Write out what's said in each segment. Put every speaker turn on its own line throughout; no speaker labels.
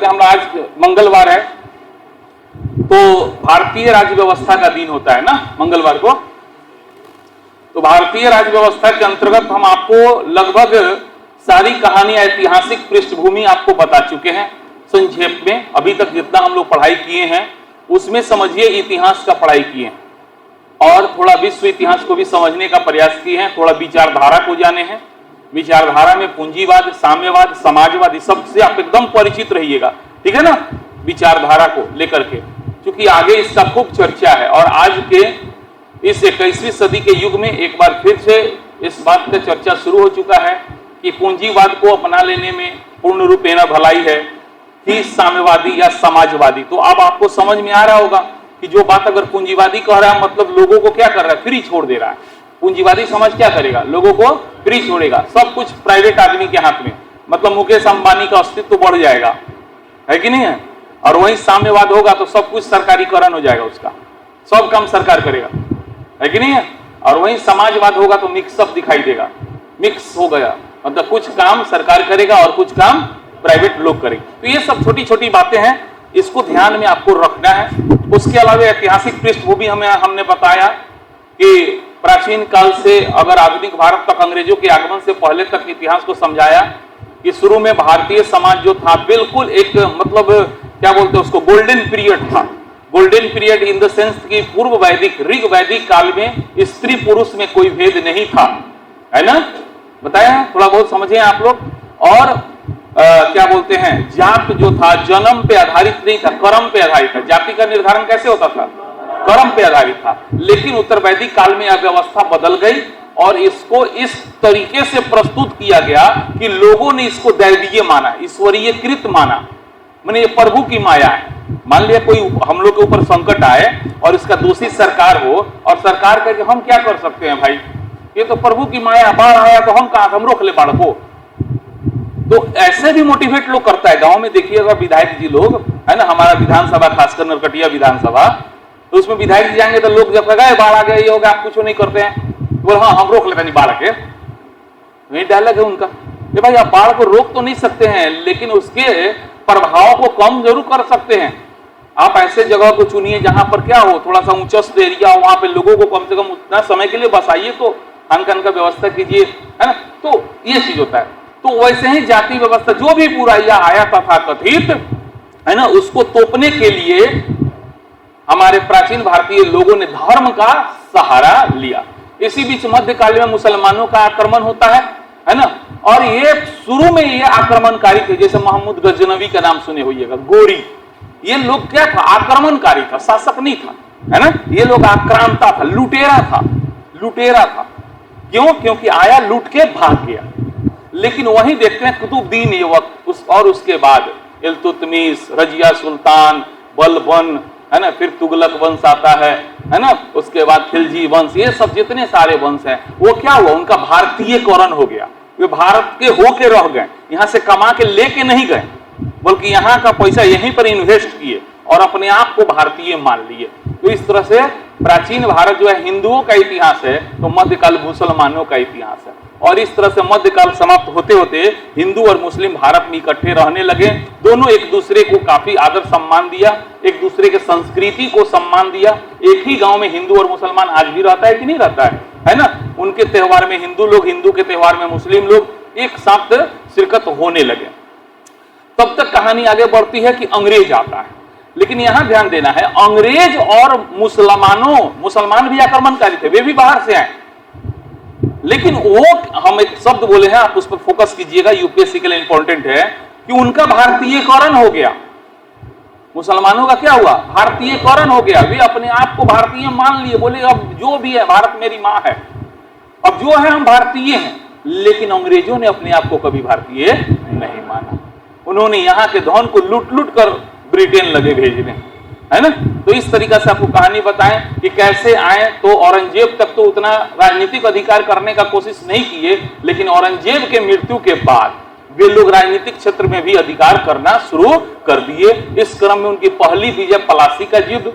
हम आज मंगलवार है तो भारतीय राज्य व्यवस्था का दिन होता है ना मंगलवार को। तो भारतीय राज्य व्यवस्था के अंतर्गत हम आपको लगभग सारी कहानी ऐतिहासिक पृष्ठभूमि आपको बता चुके हैं संक्षेप में। अभी तक जितना हम लोग पढ़ाई किए हैं उसमें समझिए इतिहास का पढ़ाई किए हैं और थोड़ा विश्व इतिहास को भी समझने का प्रयास किए हैं। थोड़ा विचारधारा को जाने हैं। विचारधारा में पूंजीवाद, साम्यवाद, समाजवाद, इस सबसे आप एकदम परिचित रहिएगा, ठीक है ना, विचारधारा को लेकर के, क्योंकि आगे इसका खूब चर्चा है। और आज के इस 21वीं सदी के युग में एक बार फिर से इस बात का चर्चा शुरू हो चुका है कि पूंजीवाद को अपना लेने में पूर्ण रूपेण भलाई है कि साम्यवादी या समाजवादी। तो अब आपको समझ में आ रहा होगा कि जो बात अगर पूंजीवादी कह रहा है मतलब लोगों को क्या कर रहा है, फ्री छोड़ दे रहा है। पूंजीवादी समाज क्या करेगा, लोगों को फ्री छोड़ेगा, सब कुछ प्राइवेट आदमी के हाथ में, मतलब मुकेश अंबानी का अस्तित्व तो बढ़ जाएगा, है कि नहीं है। और वहीं साम्यवाद होगा तो सब कुछ सरकारीकरण हो जाएगा, उसका सब काम सरकार करेगा, है कि नहीं है। और वहीं समाजवाद होगा तो मिक्सअप दिखाई देगा, मिक्स हो गया, मतलब कुछ काम सरकार करेगा और कुछ काम प्राइवेट लोग करेंगे। तो ये सब छोटी छोटी बातें हैं, इसको ध्यान में आपको रखना है। उसके अलावा ऐतिहासिक पृष्ठभूमि हमने बताया कि प्राचीन काल से अगर आधुनिक भारत तक अंग्रेजों के आगमन से पहले तक इतिहास को समझाया कि शुरू में भारतीय समाज जो था बिल्कुल एक मतलब क्या बोलते हैं उसको, गोल्डन पीरियड था। Golden period in the sense कि पूर्व वैदिक ऋग वैदिक काल में स्त्री पुरुष में कोई भेद नहीं था, है ना, बताया, थोड़ा बहुत समझे आप लोग। और क्या बोलते हैं, जात जो था जन्म पे आधारित नहीं था, कर्म पे आधारित था। जाति का निर्धारण कैसे होता था, कर्म पे आधारित था। लेकिन उत्तर वैदिक काल में यह व्यवस्था बदल गई और इसको इस तरीके से प्रस्तुत किया गया कि लोगों ने इसको दैवीय माना, ईश्वरीय कृत माना, माने ये प्रभु की माया है। मान लिया कोई हम लोग के ऊपर संकट आए और इसका दोषी सरकार हो और सरकार कहे हम क्या कर सकते हैं भाई, ये तो प्रभु की माया, बाढ़ आया तो हम कहां, हम रोक ले बाढ़ को। तो ऐसे भी मोटिवेट लोग करता है। गांव में देखिएगा विधायक जी लोग, है ना, हमारा विधानसभा खासकर नरकटिया विधानसभा, तो उसमें विधायक जी जाएंगे तो लोग जब कहेगा बाढ़ आ गया ये होगा, आप कुछ नहीं करते हैं, बोले हाँ हम रोक लेते नहीं बाढ़ के। ये डायलॉग है उनका। ये भाई आप बाढ़ को रोक तो नहीं सकते हैं लेकिन उसके प्रभाव को कम जरूर कर सकते हैं। आप ऐसे जगह को चुनिए जहां पर क्या हो, थोड़ा सा ऊंचस्थ एरिया हो, वहां पे लोगों को कम से कम उतना समय के लिए बसाइए, तो खान खान का व्यवस्था कीजिए, है ना। तो ये चीज होता है। तो वैसे ही जाति व्यवस्था जो भी बुराइयां आया तथा कथित, है ना, उसको तोपने के लिए हमारे प्राचीन भारतीय लोगों ने धर्म का सहारा लिया। इसी बीच मध्यकाल में मुसलमानों का आक्रमण होता है ना। और ये शुरू में ये आक्रमणकारी थे, जैसे मोहम्मद गजनवी का नाम सुने होइएगा, गोरी। ये लोग क्या था, आक्रमणकारी था, शासक नहीं था, है ना। ये लोग आक्रांता था, लुटेरा था, लुटेरा था। क्यों? क्योंकि आया लूट के भाग गया। लेकिन वहीं देखते हैं कुतुबुद्दीन ऐबक और उसके बाद इल्तुतमिश, रजिया सुल्तान, बलबन, है ना, फिर तुगलक वंश आता है ना, उसके बाद खिलजी वंश, ये सब जितने सारे वंश हैं वो क्या हुआ, उनका भारतीयकरण हो गया। वे भारत के होके रह गए, यहां से कमा के लेके नहीं गए, बल्कि यहां का पैसा यहीं पर इन्वेस्ट किए और अपने आप को भारतीय मान लिए। तो इस तरह से प्राचीन भारत जो है हिंदुओं का इतिहास है, तो मध्यकाल मुसलमानों का इतिहास है। और इस तरह से मध्यकाल समाप्त होते होते हिंदू और मुस्लिम भारत में इकट्ठे रहने लगे। दोनों एक दूसरे को काफी आदर सम्मान दिया, एक दूसरे के संस्कृति को सम्मान दिया। एक ही गांव में हिंदू और मुसलमान आज भी रहता है कि नहीं रहता है ना। उनके त्योहार में हिंदू लोग, हिंदू के त्योहार में मुस्लिम लोग एक साथ शिरकत होने लगे। तब तक कहानी आगे बढ़ती है कि अंग्रेज आता है। लेकिन यहां ध्यान देना है, अंग्रेज और मुसलमान भी आक्रमणकारी थे, वे भी बाहर से आए। लेकिन वो, हम एक शब्द बोले हैं, आप उस पर फोकस कीजिएगा, यूपीएससी के लिए इंपॉर्टेंट है, कि उनका भारतीयकरण हो गया। मुसलमानों का क्या हुआ, भारतीयकरण हो गया। वे अपने आप को भारतीय मान लिए, बोले अब जो भी है भारत मेरी मां है, अब जो है हम भारतीय हैं। लेकिन अंग्रेजों ने अपने आप को कभी भारतीय नहीं माना। उन्होंने यहां के धन को लूट लूट कर ब्रिटेन लगे भेजने, है ना। तो इस तरीका से आपको कहानी बताएं कि कैसे आए। तो औरंगजेब तक तो उतना राजनीतिक अधिकार करने का कोशिश नहीं किए, लेकिन औरंगजेब के मृत्यु के बाद वे लोग राजनीतिक क्षेत्र में भी अधिकार करना शुरू कर दिए। इस क्रम में उनकी पहली विजय प्लासी का युद्ध,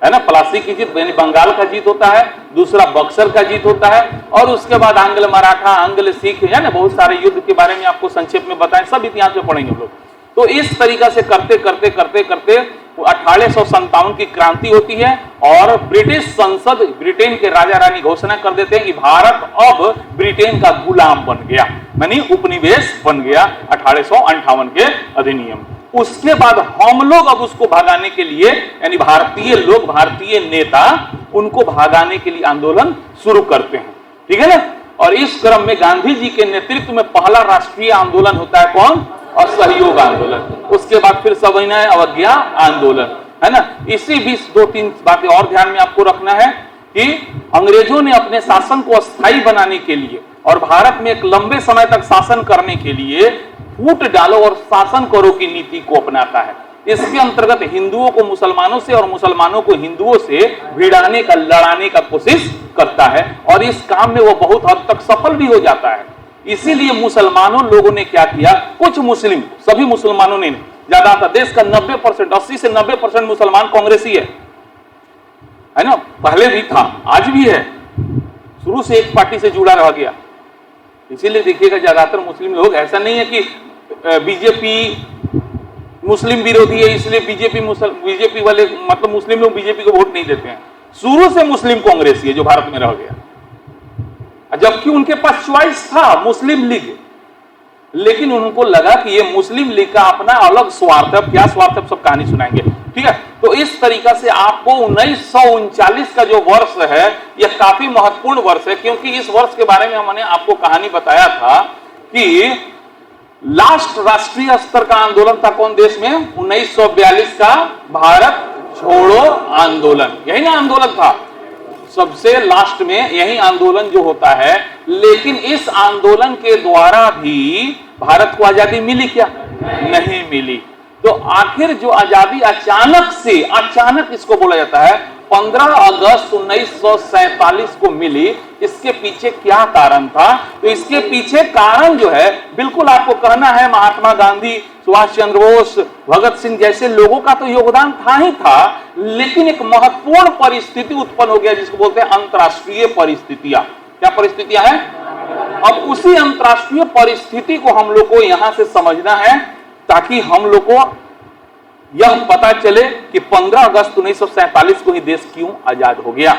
है ना, प्लासी की जीत यानी बंगाल का जीत होता है, दूसरा बक्सर का जीत होता है, और उसके बाद आंग्ल मराठा, आंग्ल सिख, है ना, बहुत सारे युद्ध के बारे में आपको संक्षेप में बताएं, सब इतिहास में पढ़ेंगे हम लोग। तो इस तरीका से करते करते करते करते 1857 की क्रांति होती है और ब्रिटिश संसद ब्रिटेन के राजा रानी घोषणा कर देते हैं कि भारत अब ब्रिटेन का गुलाम बन गया, यानी उपनिवेश बन गया 1858 के अधिनियम। उसके बाद हम लोग अब उसको भगाने के लिए, यानी भारतीय लोग, भारतीय नेता उनको भगाने के लिए आंदोलन शुरू करते हैं, ठीक है ना। और इस क्रम में गांधी जी के नेतृत्व में पहला राष्ट्रीय आंदोलन होता है कौन? असहयोग आंदोलन। उसके बाद फिर सविनय अवज्ञा आंदोलन, है ना। इसी बीच दो तीन बातें और ध्यान में आपको रखना है कि अंग्रेजों ने अपने शासन को अस्थायी बनाने के लिए और भारत में एक लंबे समय तक शासन करने के लिए फूट डालो और शासन करो की नीति को अपनाता है। इसके अंतर्गत हिंदुओं को मुसलमानों से और मुसलमानों को हिंदुओं से भिड़ाने का, लड़ाने का कोशिश करता है और इस काम में वो बहुत हद तक सफल भी हो जाता है। इसीलिए मुसलमानों लोगों ने क्या किया, कुछ मुस्लिम, सभी मुसलमानों ने, ज्यादातर देश का 90%, 80 से 90% मुसलमान कांग्रेसी है ना। पहले भी था, आज भी है, शुरू से एक पार्टी से जुड़ा रह गया। इसीलिए देखिएगा ज्यादातर मुस्लिम लोग, ऐसा नहीं है कि बीजेपी मुस्लिम विरोधी है इसलिए बीजेपी वाले, मतलब मुस्लिम लोग बीजेपी को वोट नहीं देते हैं। शुरू से मुस्लिम कांग्रेसी है जो भारत में रह गया, जबकि उनके पास चॉइस था मुस्लिम लीग, लेकिन उनको लगा कि ये मुस्लिम लीग का अपना अलग स्वार्थ है। क्या स्वार्थ है सब कहानी सुनाएंगे, ठीक है। तो इस तरीका से आपको 1939 का जो वर्ष है यह काफी महत्वपूर्ण वर्ष है, क्योंकि इस वर्ष के बारे में हमने आपको कहानी बताया था कि लास्ट राष्ट्रीय स्तर का आंदोलन था कौन देश में? 1942 का भारत छोड़ो आंदोलन, यही ना आंदोलन था सबसे लास्ट में, यही आंदोलन जो होता है। लेकिन इस आंदोलन के द्वारा भी भारत को आजादी मिली क्या? नहीं मिली। तो आखिर जो आजादी अचानक इसको बोला जाता है 15 अगस्त 1947 को मिली, इसके पीछे क्या कारण था? तो इसके पीछे कारण जो है बिल्कुल आपको कहना है महात्मा गांधी, सुभाष चंद्र बोस, भगत सिंह जैसे लोगों का तो योगदान था ही था, लेकिन एक महत्वपूर्ण परिस्थिति उत्पन्न हो गया जिसको बोलते हैं अंतरराष्ट्रीय परिस्थितियां। क्या परिस्थितियां हैं? अब उसी अंतरराष्ट्रीय परिस्थिति को हम लोग को यहां से समझना है ताकि हम लोग को यह पता चले कि 15 अगस्त 1947 को ही देश क्यों आजाद हो गया,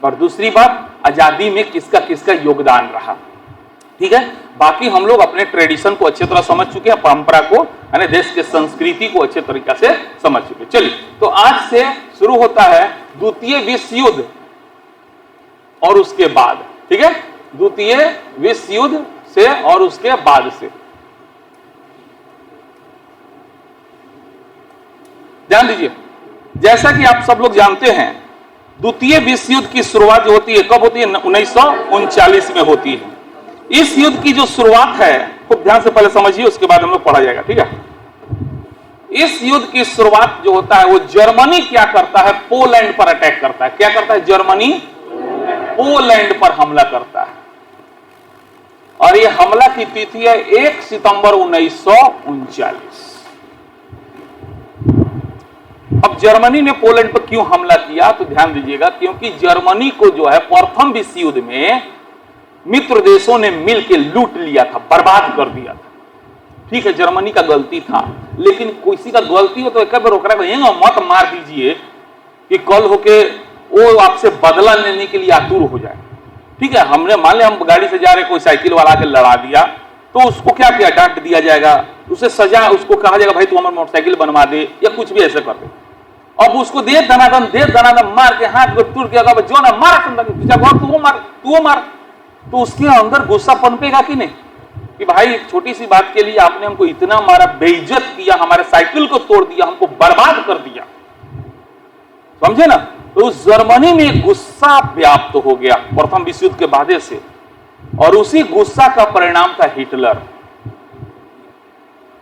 और दूसरी बात आजादी में किसका किसका योगदान रहा, ठीक है। बाकी हम लोग अपने ट्रेडिशन को अच्छी तरह समझ चुके हैं, परंपरा को, यानी देश के संस्कृति को अच्छे तरीके से समझ चुके। चलिए, तो आज से शुरू होता है द्वितीय विश्व युद्ध और उसके बाद, ठीक है, द्वितीय विश्व युद्ध से और उसके बाद से। ध्यान दीजिए, जैसा कि आप सब लोग जानते हैं द्वितीय विश्व युद्ध की शुरुआत जो होती है कब होती है? 1939 में होती है। इस युद्ध की जो शुरुआत है खूब ध्यान से पहले समझिए, उसके बाद हम लोग पढ़ा जाएगा, ठीक है। इस युद्ध की शुरुआत जो होता है वो जर्मनी क्या करता है? पोलैंड पर अटैक करता है। क्या करता है? जर्मनी पोलैंड पर हमला करता है, और ये हमला की तिथि है 1 सितंबर 1939। अब जर्मनी ने पोलैंड पर क्यों हमला किया तो ध्यान दीजिएगा, क्योंकि जर्मनी को जो है प्रथम विश्व युद्ध में मित्र देशों ने मिलकर लूट लिया था, बर्बाद कर दिया था। ठीक है, जर्मनी का गलती था, लेकिन किसी का गलती हो तो एक बार रोकना मत मार दीजिए कि कल होके वो आपसे बदला लेने के लिए आतुर हो जाए। ठीक है, हमने मान लिया हम गाड़ी से जा रहे, कोई साइकिल वाला के लड़ा दिया तो उसको क्या किया? डांट दिया जाएगा, उसे सजा, उसको कहा जाएगा भाई तू हमारी मोटरसाइकिल बनवा दे या कुछ भी ऐसे कर दे। अब उसको दे दनादन मार के हाथ को टूट के अगर जो ना मारा तू मार, तो उसके अंदर गुस्सा पनपेगा कि नहीं कि भाई छोटी सी बात के लिए आपने हमको इतना मारा, बेइज्जत किया, हमारे साइकिल को तोड़ दिया, हमको बर्बाद कर दिया, समझे ना। तो उस जर्मनी में गुस्सा व्याप्त हो गया प्रथम विश्व युद्ध के बाद से, और उसी गुस्सा का परिणाम था हिटलर।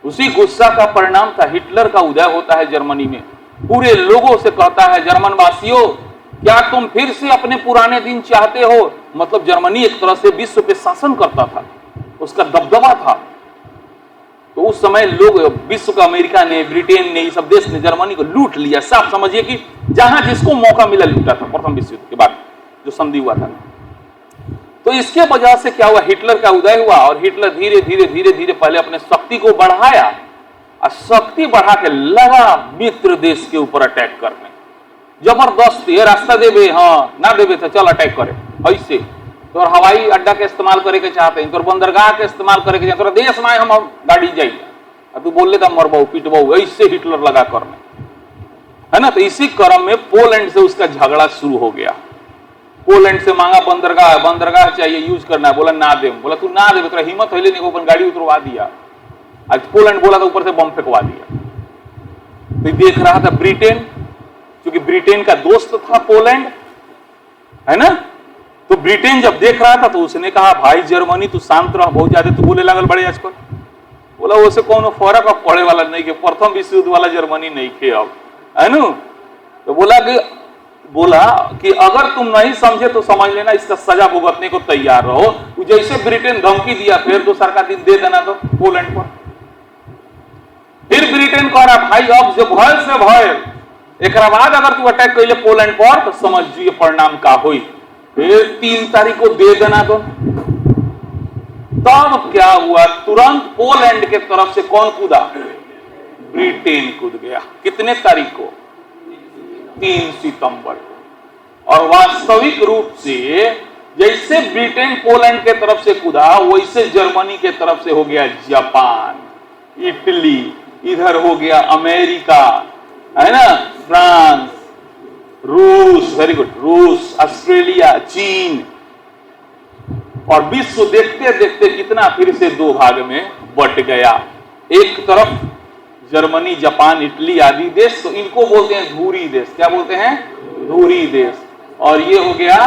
उसी गुस्सा का परिणाम था हिटलर का उदय होता है जर्मनी में। पूरे लोगों से कहता है, जर्मन वासियों क्या तुम फिर से अपने पुराने दिन चाहते हो? मतलब जर्मनी एक तरह से विश्व पे शासन करता था, उसका दबदबा था। तो उस समय लोग, विश्व का अमेरिका ने, ब्रिटेन ने, ये सब देश ने जर्मनी को लूट लिया। साफ समझिए कि जहां जिसको मौका मिला लूटा था प्रथम विश्व युद्ध के बाद जो संधि हुआ था। तो इसके वजह से क्या हुआ? हिटलर का उदय हुआ, और हिटलर धीरे धीरे धीरे धीरे पहले अपने शक्ति को बढ़ाया, और शक्ति बढ़ा के लगा मित्र देश के ऊपर अटैक करने, जबरदस्त ये रास्ता देवे, हाँ ना देवे तो चल अटैक करे। ऐसे तो हवाई अड्डा के इस्तेमाल करे के चाहते हैं, तो बंदरगाह के इस्तेमाल करे के, तो देश में हम गाड़ी जाइए, तू बोले तो मरबो पिटबो, ऐसे हिटलर लगा करने, है ना। तो इसी क्रम में पोलैंड से उसका झगड़ा शुरू हो गया। पोलैंड से मांगा बंदरगाह, बंदरगाह चाहिए यूज करना है, बोला ना दे, बोला तू ना दे, तेरा हिम्मत है नहीं, अपन गाड़ी उतरवा दिया। आज पोलैंड बोला तो ऊपर से बम फेंकवा दिया। तो देख रहा था ब्रिटेन, क्योंकि ब्रिटेन का दोस्त था पोलैंड, है ना। तो ब्रिटेन जब देख रहा था तो उसने कहा भाई जर्मनी तू शांत रह, बहुत ज्यादा तू बोले लागल बड़े आजकल। बोला वो से कौन फर्क अब पड़े वाला नहीं के, प्रथम विश्व युद्ध वाला जर्मनी नहीं के अब, है ना। तो बोला कि अगर तुम नहीं समझे तो समझ लेना, इसका सजा भुगतने को तैयार रहो। जैसे ब्रिटेन धमकी दिया, फिर दूसरा का दिन दे देना तो पोलैंड पर। फिर ब्रिटेन कह रहा भाई अब जो भय से भय, एक बाद अगर तू अटैक कर ले पोलैंड पर तो समझिए परिणाम का हुई। फिर 3 तारीख को दे देना तो। तब क्या हुआ, तुरंत पोलैंड के तरफ से कौन कूदा, ब्रिटेन कूद गया। कितने तारीख को, 3 सितंबर को। और वास्तविक रूप से जैसे ब्रिटेन पोलैंड के तरफ से कूदा, वैसे जर्मनी के तरफ से हो गया जापान, इटली, इधर हो गया अमेरिका, है ना, फ्रांस, रूस, वेरी गुड, रूस, ऑस्ट्रेलिया, चीन। और विश्व देखते देखते कितना फिर से 2 भाग में बट गया। एक तरफ जर्मनी, जापान, इटली आदि देश, तो इनको बोलते हैं धुरी देश। क्या बोलते हैं, धुरी देश। और ये हो गया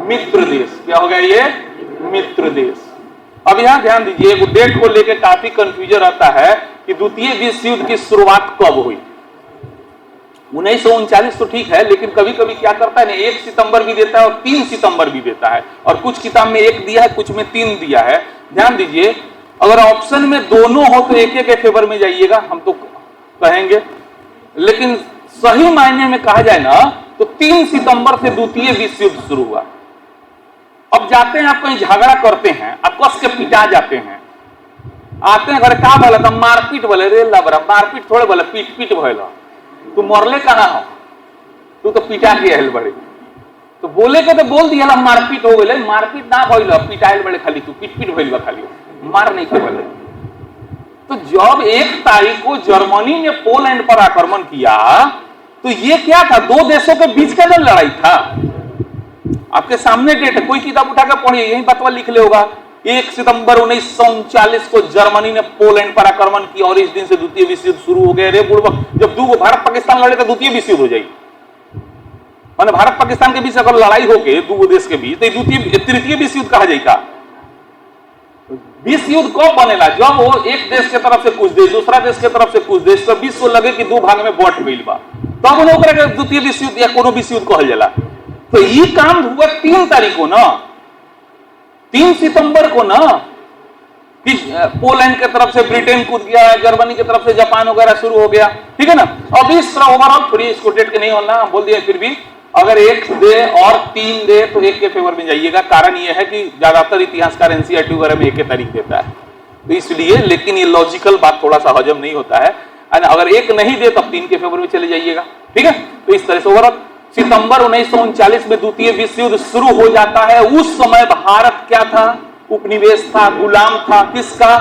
मित्र देश। क्या हो गया ये, मित्र देश। अब यहां ध्यान दीजिए, एक डेट को लेकर काफी कंफ्यूजन रहता है कि द्वितीय विश्व युद्ध की शुरुआत कब हुई। 1939 तो ठीक है, लेकिन कभी कभी क्या करता है ना, 1 सितंबर भी देता है और 3 सितंबर भी देता है, और कुछ किताब में 1 दिया है, कुछ में 3 दिया है। ध्यान दीजिए, अगर ऑप्शन में दोनों हो तो एक के फेवर में जाइएगा, हम तो कहेंगे, लेकिन सही मायने में कहा जाए ना तो 3 सितंबर से द्वितीय विश्व युद्ध शुरू हुआ। अब जाते हैं, आप कहीं झगड़ा करते हैं, आप कस के पिटा जाते हैं, आते हैं घर, का बोला था, मारपीट बोले, रे लबरा मारपीट थोड़े बोले, पीट पीट भइल, तू मरले कहाँ हो, तू तो पिटा के आयल बड़े। तो बोले के तो बोल दिया मारपीट हो गई, मारपीट ना भइल, पिटाइल बड़े खाली, तू पीट पीट भइल खाली, मार नहीं के बोले। तो जब 1 तारीख को जर्मनी ने पोलैंड पर आक्रमण किया, तो ये क्या था, 2 देशों के बीच का जो लड़ाई था। आपके सामने डेट है, कोई किताब उठा कर पढ़िए, यही बतवा लिख ले होगा। 1 सितंबर 1939 को जर्मनी ने पोलैंड पर आक्रमण किया और इस दिन से द्वितीय विश्व युद्ध शुरू हो गया। रे बुड़बक, जब 2 भारत पाकिस्तान लड़े तो द्वितीय विश्व युद्ध हो जाएगी। माने भारत पाकिस्तान के बीच अगर लड़ाई हो गई 2 देश के बीच, तो तृतीय विश्व युद्ध कहा जाएगा। विश्व युद्ध कब बनेला, जब वो एक देश के तरफ से कुछ देश, दूसरा देश के तरफ से कुछ देश, तो विश्व लगे कि 2 भाग में बट गइल बा, तब उन्हें ओकरा के द्वितीय विश्व युद्ध या कोनो विश्व युद्ध कहल जाला। तो ये काम हुआ 3 तारीख को ना, 3 सितंबर को ना, कि पोलैंड के तरफ से ब्रिटेन कूद गया, जर्मनी की तरफ से जापान वगैरह शुरू हो गया, ठीक है ना। अब इस तरह ओवरऑल थोड़ी इसको डेट के नहीं होना बोल दिया, फिर भी अगर 1 दे और 3 दे तो 1 के फेवर में जाइएगा। कारण यह है कि ज्यादातर इतिहासकार एनसीईआरटी वगैरह में 1 तारीख देता है, तो इसलिए, लेकिन ये लॉजिकल बात थोड़ा सा हजम नहीं होता है। अगर 1 नहीं दे तब 3 के फेवर में चले जाइएगा, ठीक है। तो इस तरह से ओवरऑल सितंबर 1939 में द्वितीय विश्व युद्ध शुरू हो जाता है। उस समय भारत क्या था, उपनिवेश था, गुलाम था, किसका,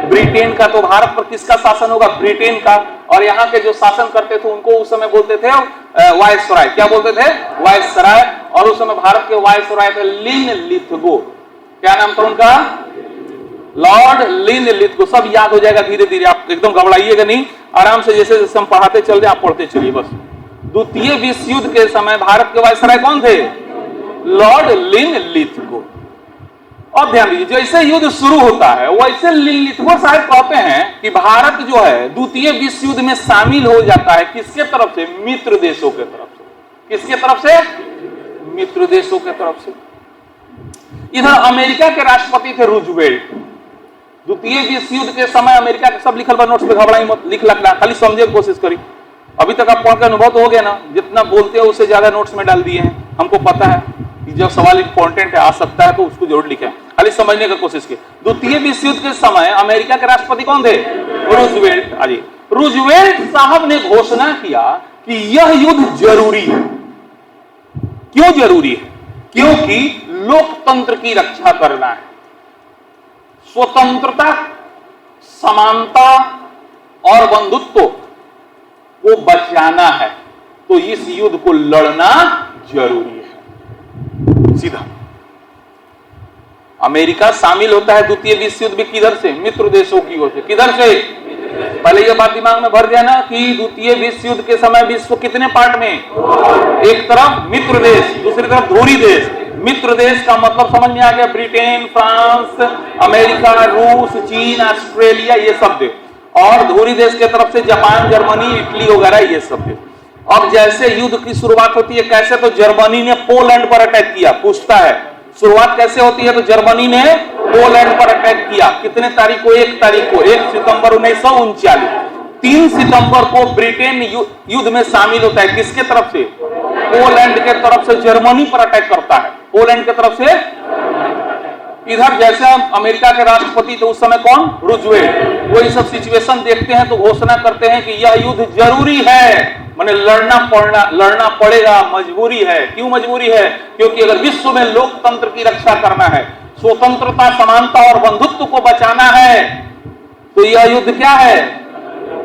ब्रिटेन का। तो भारत पर किसका शासन होगा, ब्रिटेन का। और यहाँ के जो शासन करते थे उनको उस समय बोलते थे वायसराय। क्या बोलते थे, वायसराय। और उस समय भारत के वायसराय थे लिनलिथगो। क्या नाम था उनका, लॉर्ड लिनलिथगो। सब याद हो जाएगा धीरे धीरे, आप एकदम घबराइएगा नहीं, आराम से जैसे जैसे हम पढ़ाते चल रहे आप पढ़ते चलिए बस। द्वितीय विश्व युद्ध के समय भारत के वायसराय कौन थे, लॉर्ड लिनलिथगो। और ध्यान दीजिए, जैसे युद्ध शुरू होता है वैसे लिनलिथगो साहब कहते हैं कि भारत जो है द्वितीय विश्व युद्ध में शामिल हो जाता है। किसके तरफ से, मित्र देशों के तरफ से। किसके तरफ से, मित्र देशों के तरफ से। इधर अमेरिका के राष्ट्रपति थे रूजवेल्ट। द्वितीय विश्व युद्ध के समय अमेरिका के, सब लिखल बा नोट्स पे, घबराई मत, लिख लखना, खाली समझे की कोशिश करी। अभी तक आप पढ़ के अनुभव तो हो गया ना, जितना बोलते हो उससे ज्यादा नोट्स में डाल दिए हैं। हमको पता है कि जब सवाल इंपॉर्टेंट है, आ सकता है, तो उसको जरूर लिखें, खाली समझने का कोशिश की। द्वितीय विश्व युद्ध के समय अमेरिका के राष्ट्रपति कौन थे? रूजवेल्ट। अरे रूजवेल्ट साहब ने घोषणा किया कि यह युद्ध जरूरी है। क्यों जरूरी है? क्योंकि लोकतंत्र की रक्षा करना है, स्वतंत्रता, समानता और बंधुत्व को बचाना है, तो इस युद्ध को लड़ना जरूरी है। सीधा अमेरिका शामिल होता है द्वितीय विश्व युद्ध में किधर से? मित्र देशों की ओर से। किधर से? पहले यह बात दिमाग में भर दिया ना कि द्वितीय विश्व युद्ध के समय विश्व कितने पार्ट में? एक तरफ मित्र देश, दूसरी तरफ धुरी देश। मित्र देश का मतलब समझ में आ गया, ब्रिटेन, फ्रांस, अमेरिका, रूस, चीन, ऑस्ट्रेलिया, ये सब देश। और धुरी देश के तरफ से जापान, जर्मनी, इटली वगैरह, ये सब देश। अब जैसे युद्ध की शुरुआत होती है कैसे? तो जर्मनी ने पोलैंड पर अटैक किया। पूछता है शुरुआत कैसे होती है? तो जर्मनी ने पोलैंड पर अटैक किया। कितने तारीख को? 1 तारीख को, 1 सितंबर 1939। 3 सितंबर को ब्रिटेन युद्ध में शामिल होता है। किसके तरफ से? पोलैंड के तरफ से जर्मनी पर अटैक करता है। पोलैंड के तरफ से। इधर जैसे अमेरिका के राष्ट्रपति थे उस समय कौन? रूजवेल्ट। वही सब सिचुएशन देखते हैं तो घोषणा करते हैं कि यह युद्ध जरूरी है, माने लड़ना पड़ेगा, मजबूरी है। क्यों मजबूरी है? क्योंकि अगर विश्व में लोकतंत्र की रक्षा करना है, स्वतंत्रता, समानता और बंधुत्व को बचाना है, तो यह युद्ध क्या है?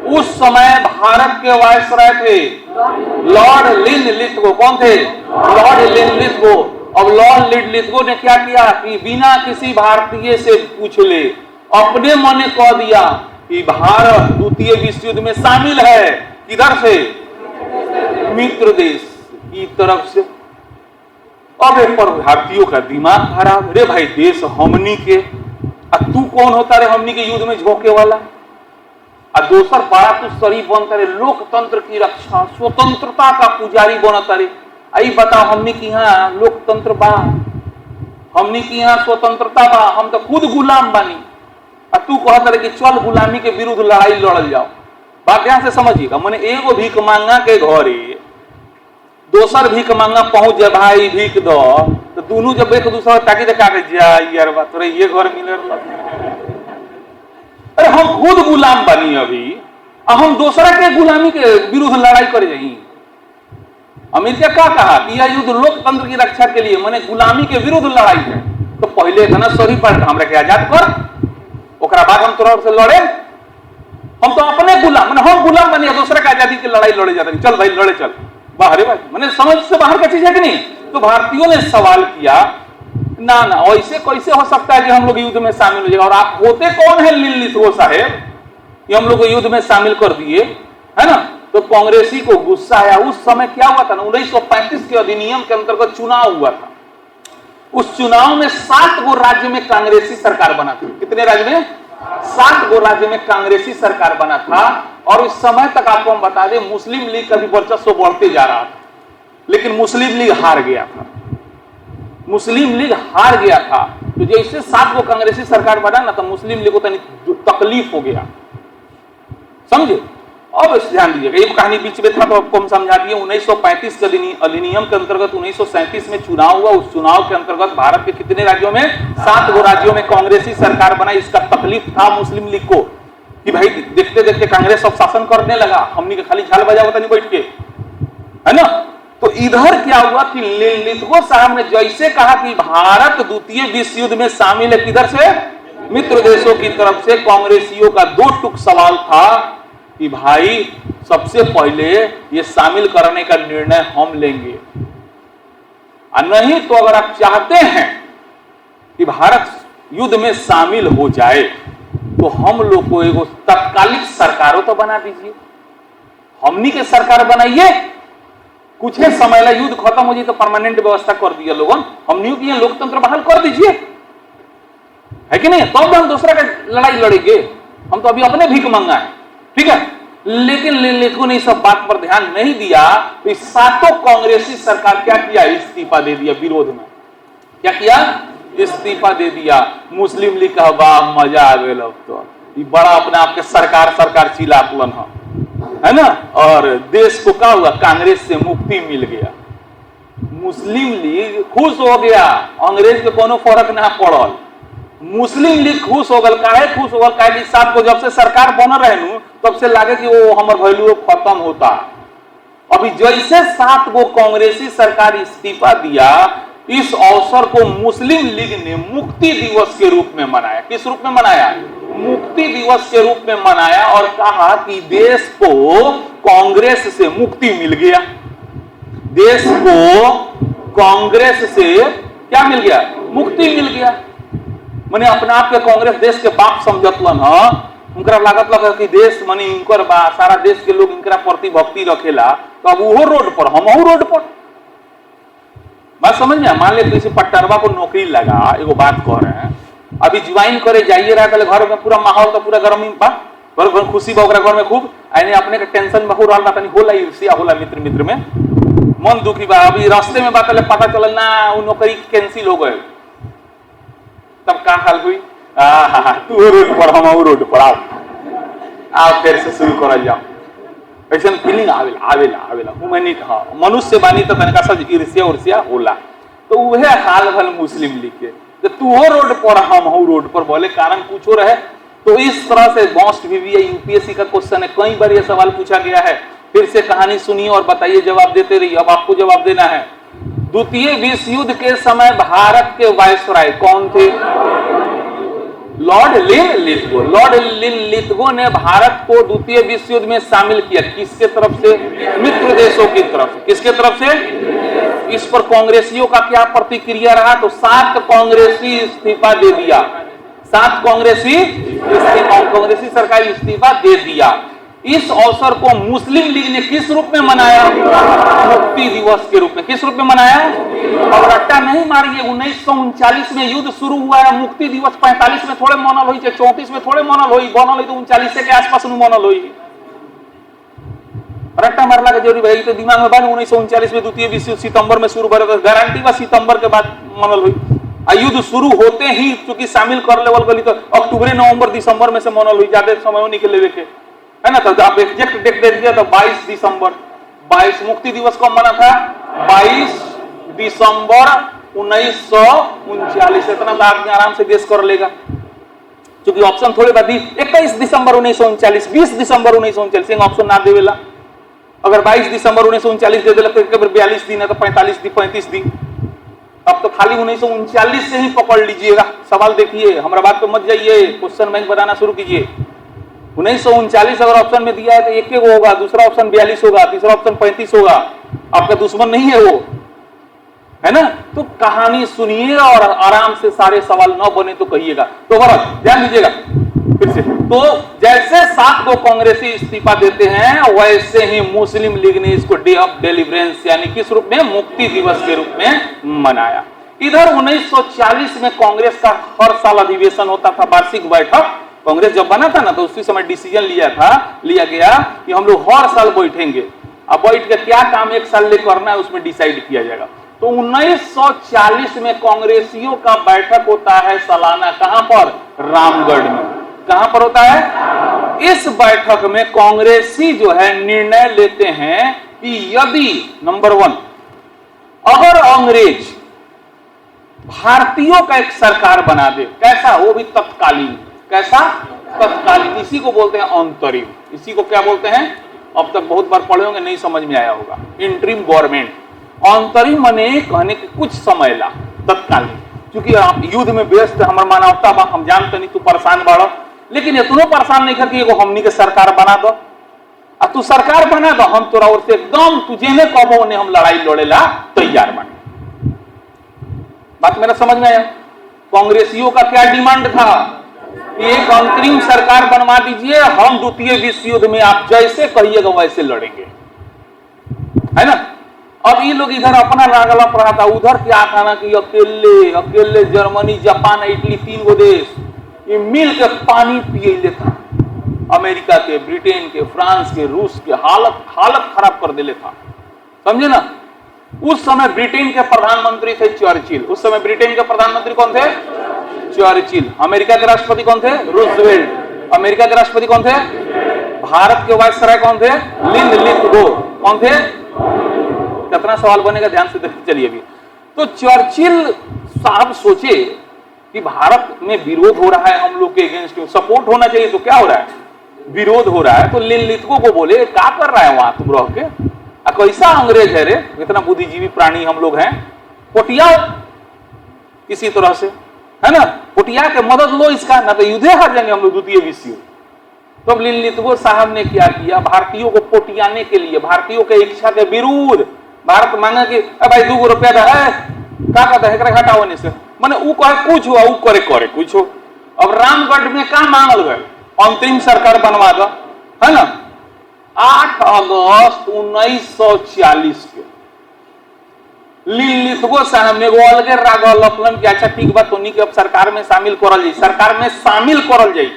उस समय भारत के वायसराय थे लॉर्ड लिनलिथगो। कौन थे? Lord Linlithgow. अब लॉर्ड लिनलिथगो ने क्या किया कि बिना किसी भारतीय से पूछ ले अपने मन ने कह दिया कि भारत द्वितीय विश्व युद्ध में शामिल है। किधर से? मित्र देश की तरफ से। अब एक पर भारतीयों का दिमाग खराब। रे भाई, देश हमनी के, अब तू कौन होता रे हमनी के युद्ध में झोंके वाला? और दोसर बड़ा तू शरीफ बनता रे, लोकतंत्र की रक्षा, स्वतंत्रता का पुजारी बनता रे। आई बताओ, हमनी की यहाँ लोकतंत्र बा? हमनी की यहाँ स्वतंत्रता बा? हम तो खुद गुलाम बानी। और तू कहता रे कि चल गुलामी के विरुद्ध लड़ाई लड़ल जाओ। बात ध्यान से समझिएगा। मैंने एगो भीख मांगा के घरे दोसर भीख मांगा पहुंच जाए, भाई भीख दो, तो दोनों जब एक दूसरा ताकि देखा के जा यार बात रे, ये घर मिले। अरे हम खुद गुलाम बनी अभी, हम दूसरा के गुलामी के विरुद्ध लड़ाई करे जाइए। अमेरिका क्या कहा कि यह युद्ध लोकतंत्र की रक्षा के लिए, माने गुलामी के विरुद्ध लड़ाई है। तो पहले था ना सही पर हमरा के आजाद कर, ओकरा बाद हम तोरा से लड़े। हम तो अपने गुलाम, माने हम गुलाम बनिए, दूसरा के आजादी की लड़ाई लड़े जाते। चल भाई लड़े, चल बाहर भाई, माने समझ से बाहर का चीज है कि नहीं? तो भारतीयों ने सवाल किया, ना ना ऐसे कैसे हो सकता है कि हम लोग युद्ध में शामिल हो जाएगा? और आप होते कौन है लिनलिथगो साहेब कि हम लोग को युद्ध में शामिल कर दिए, है ना? तो कांग्रेसी को गुस्सा आया। उस समय क्या हुआ था ना, 1935 के अधिनियम के अंतर्गत चुनाव हुआ था। उस चुनाव में 7 गो राज्य में कांग्रेसी सरकार बना था। कितने राज्य में? 7 गो राज्य में कांग्रेसी सरकार बना था। और उस समय तक आपको हम बता दें, मुस्लिम लीग का भी वर्चस्व बढ़ते जा रहा था, लेकिन मुस्लिम लीग हार गया था। मुस्लिम लीग हार गया था। तो जैसे 7 गो कांग्रेसी सरकार बना ना, तो मुस्लिम लीग को तकलीफ हो गया। समझे? अब ध्यान दीजिएगा, एक कहानी बीच में था तो आपको हम समझा दिए। 1935 के अधिनियम के अंतर्गत 1937 में चुनाव हुआ। उस चुनाव के अंतर्गत भारत के कितने राज्यों में? 7 गो राज्यों में कांग्रेसी सरकार बना। इसका तकलीफ था मुस्लिम लीग को कि भाई देखते देखते कांग्रेस अब शासन करने लगा, हमने खाली झाल बजावता नहीं बैठ के, है ना? तो इधर क्या हुआ कि लिनलिथगो साहब ने जैसे कहा कि भारत द्वितीय विश्व युद्ध में शामिल है, किधर से? मित्र देशों की तरफ से। कांग्रेसियों का 2 टुक सवाल था कि भाई सबसे पहले ये शामिल करने का निर्णय हम लेंगे, नहीं तो अगर आप चाहते हैं कि भारत युद्ध में शामिल हो जाए तो हम लोग को एक तत्कालिक सरकारों तो बना दीजिए। हमनी के सरकार बनाइए, कुछ है समय ला युद्ध खत्म हो जाए तो परमानेंट व्यवस्था कर दिया लोगों। हमनी की लोकतंत्र बहाल कर दीजिए, है कि नहीं? तो हम दूसरा का लड़ाई लड़ेंगे। हम तो अभी अपने भीख मांगा है, ठीक है? लेकिन लिनलिथगो ने इस बात पर ध्यान नहीं दिया। तो इस 7 कांग्रेसी सरकार क्या किया? इस्तीफा दे दिया विरोध में। क्या किया? इस्तीफा दे दिया। मुस्लिम लीग का वाह मजा आ गया। अब तो बड़ा अपने आप के सरकार चिल्लातलन है। है ना, और देश को क्या हुआ, कांग्रेस से मुक्ति मिल गया। मुस्लिम लीग खुश हो गया, अंग्रेज के कोनो फर्क ना पड़ल। मुस्लिम लीग खुश हो गल, काहे खुश हो गल, काहे कि साहब को जब से सरकार बन रहे नु तब से लागे कि वो हमार वैल्यू खत्म होता। अभी जैसे 7 गो कांग्रेसी सरकार इस्तीफा दिया, इस अवसर को मुस्लिम लीग ने मुक्ति दिवस के रूप में मनाया। किस रूप में मनाया? मुक्ति दिवस के रूप में मनाया और कहा कि देश को कांग्रेस से मुक्ति मिल गया। देश को कांग्रेस से क्या मिल गया? मुक्ति मिल गया। माने अपने आप के कांग्रेस देश के बाप समझतलन ह, उनकरा लागत लगा कि देश माने इनकर बा, सारा देश के लोग इनकरा प्रति भक्ति रखेला, तो अब वो रोड पर, हम रोड पर। बात समझ में? मान ले किसी पट्टरवा को नौकरी लगा, एगो बात कह रहे हैं, अभी ज्वाइन करे जाइए रहा, घर में पूरा माहौल तो पूरा गर्मी बा, घर खुशी बा, घर में खूब आने अपने के टेंशन बहु रहा, तनी होला ईर्ष्या होला मित्र मित्र में, मन दुखी बा। अभी रास्ते में बात पता चल ना वो नौकरी कैंसिल हो गए, तब का हाल हुई? तू रोड पर, हम रोड पर, आओ फिर से शुरू कर जाओ। ऐसा फीलिंग आवेला ह्यूमैनिटी। हाँ, मनुष्य बानी तो तनिका सा ईर्ष्या उर्ष्या होला। तो वह हाल भल मुस्लिम लीग के, तो तू हो रोड पर, हम हो रोड पर, बोले कारण कुछ रहे। तो इस तरह से मोस्ट वीवीआई यूपीएससी का क्वेश्चन है, कई बार यह सवाल पूछा गया है। फिर से कहानी सुनिए और बताइए, जवाब देते रहिए। अब आपको जवाब देना है। द्वितीय विश्व युद्ध के समय भारत के वायसराय कौन थे? Lord Linlithgow. लॉर्ड लिनलिथगो ने भारत को द्वितीय विश्व युद्ध में शामिल किया। किसके तरफ से? मित्र देशों की तरफ से। किसके तरफ से? इस पर कांग्रेसियों का क्या प्रतिक्रिया रहा? तो 7 कांग्रेसी इस्तीफा दे दिया। 7 कांग्रेसी सरकार इस्तीफा दे दिया। इस अवसर को मुस्लिम लीग ने किस रूप में मनाया? मुक्ति दिवस के रूप में। किस रूप में मनाया? और रट्टा नहीं मारिए, 1939 में युद्ध शुरू हुआ है। मुक्ति दिवस 45 में थोड़े मनल हुई, 34 में थोड़े मनल हुई, बनल हुई तो 39 के आसपास में मनल हुई। रट्टा मारला के जरूरी भाई तो दिमाग में बात 1939 में द्वितीय विश्व युद्ध सितंबर में शुरू करे, गारंटी बा सितंबर के बाद मनल हुई। युद्ध शुरू होते ही चूंकि शामिल कर लेवल गली तो अक्टूबर, नवंबर, दिसंबर में से मनल हुई, ज्यादा समय नहीं के लेवे के, है ना। तो आप एग्जैक्ट डेट दे दिया तो 22 दिसंबर। 22 मुक्ति दिवस कब मना था? 22 दिसंबर 1939। इतना तो आदमी आराम से गेस कर लेगा, क्योंकि ऑप्शन थोड़े बाद 21 दिसंबर 1939, 20 दिसंबर 1939 ऑप्शन ना देवेला। अगर 22 दिसंबर 1939 दे देला तो 42 दिन है तो 35 दिन। अब तो खाली 1939 से ही पकड़ लीजिएगा। सवाल देखिए, हमारा बात तो मत जाइए, क्वेश्चन बैंक बनाना शुरू कीजिए। 1939 अगर ऑप्शन में दिया है तो एक होगा, दूसरा ऑप्शन 42 होगा, तीसरा ऑप्शन 35 होगा। आपका दुश्मन नहीं है वो, है ना। तो कहानी सुनिए और आराम से सारे सवाल न बने तो कहिएगा। तो बराबर ध्यान दीजिएगा फिर से। तो जैसे 7 को कांग्रेसी इस्तीफा देते हैं, वैसे ही मुस्लिम लीग ने इसको डे ऑफ डिलीवरेंस यानी किस रूप में? मुक्ति दिवस के रूप में मनाया। इधर 1940 में कांग्रेस का हर साल अधिवेशन होता था, वार्षिक बैठक। कांग्रेस जब बना था ना तो उसी समय डिसीजन लिया गया कि हम लोग हर साल बैठेंगे। अब बैठ के क्या काम एक साल ले करना है उसमें डिसाइड किया जाएगा। तो 1940 में कांग्रेसियों का बैठक होता है सालाना। कहां पर? रामगढ़ में। कहां पर होता है? इस बैठक में कांग्रेसी जो है निर्णय लेते हैं कि यदि नंबर 1 अगर अंग्रेज भारतीयों का एक सरकार बना दे, कैसा? वो भी तत्कालीन। कैसा? तत्कालीन। इसी को बोलते हैं अंतरिम। इसी को क्या बोलते हैं? अब तक बहुत बार पढ़े होंगे, नहीं समझ में आया होगा। Interim government. अंतरिम माने कहने के कुछ समय ला, तत्कालीन। क्योंकि आप युद्ध में व्यस्त हमार मानवता बा, हम जानते नहीं तू परेशान बाड़ो, लेकिन इतनो परेशान नहीं कर कि एगो हमनी के सरकार बना दो। अब तू सरकार बना दो, हम तोरा ओर से एकदम तुझे में कहबो ने हम लड़ाई लड़ेला तैयार बने। बात मेरा समझ में आया? कांग्रेसियों का क्या डिमांड था? एक अंतरिम सरकार बनवा दीजिए, हम द्वितीय विश्व युद्ध में आप जैसे कहिएगा वैसे लड़ेंगे, है ना। अब ये लोग इधर अपना रागला पड़ा था, उधर क्या था ना कि अकेले जर्मनी, जापान, इटली 3 गो देश ये मिल के पानी पिए लेता। अमेरिका के, ब्रिटेन के, फ्रांस के, रूस के हालत खराब कर देले था, समझे ना। उस समय ब्रिटेन के प्रधानमंत्री थे चर्चिल। उस समय ब्रिटेन के प्रधानमंत्री कौन थे? चर्चिल। अमेरिका के राष्ट्रपति कौन थे? रूजवेल्ट। अमेरिका के राष्ट्रपति कौन थे? भारत के वायसराय कौन थे? लिन लिथगो। कौन थे? कितना सवाल बनेगा ध्यान से देखिए। चलिए अभी तो चर्चिल साहब सोचे कि भारत में विरोध हो रहा है हम लोग के अगेंस्ट, सपोर्ट होना चाहिए, तो क्या हो रहा है? विरोध हो रहा है। तो लिन लिथगो को बोले क्या कर रहा है वहां तुम रह के, कैसा अंग्रेज है रे, इतना बुद्धिजीवी प्राणी हम लोग हैं, पोटिया किसी तरह से, है ना, पोटिया के मदद लो इसका, ना तो युद्धे हार जाएंगे हम लोग द्वितीय विश्व युद्ध। तो अब लिन लिथगो साहब ने क्या किया? भारतीयों को पोटियाने के लिए, भारतीयों के इच्छा के विरुद्ध, भारत मांगा कि भाई 2 रुपया है, क्या कहता है हटाओ नहीं से, मैंने वो कहे कुछ हुआ, वो करे करे कुछ हो। अब रामगढ़ में क्या मांगल गए? अंतरिम सरकार बनवा दो, है ना। 8 अगस्त 1940 के लिन लिथगो साहब ने वो अलगे राग लफलन कि अच्छा ठीक बात होनी कि अब सरकार में शामिल करल जाए, सरकार में शामिल करल जाए,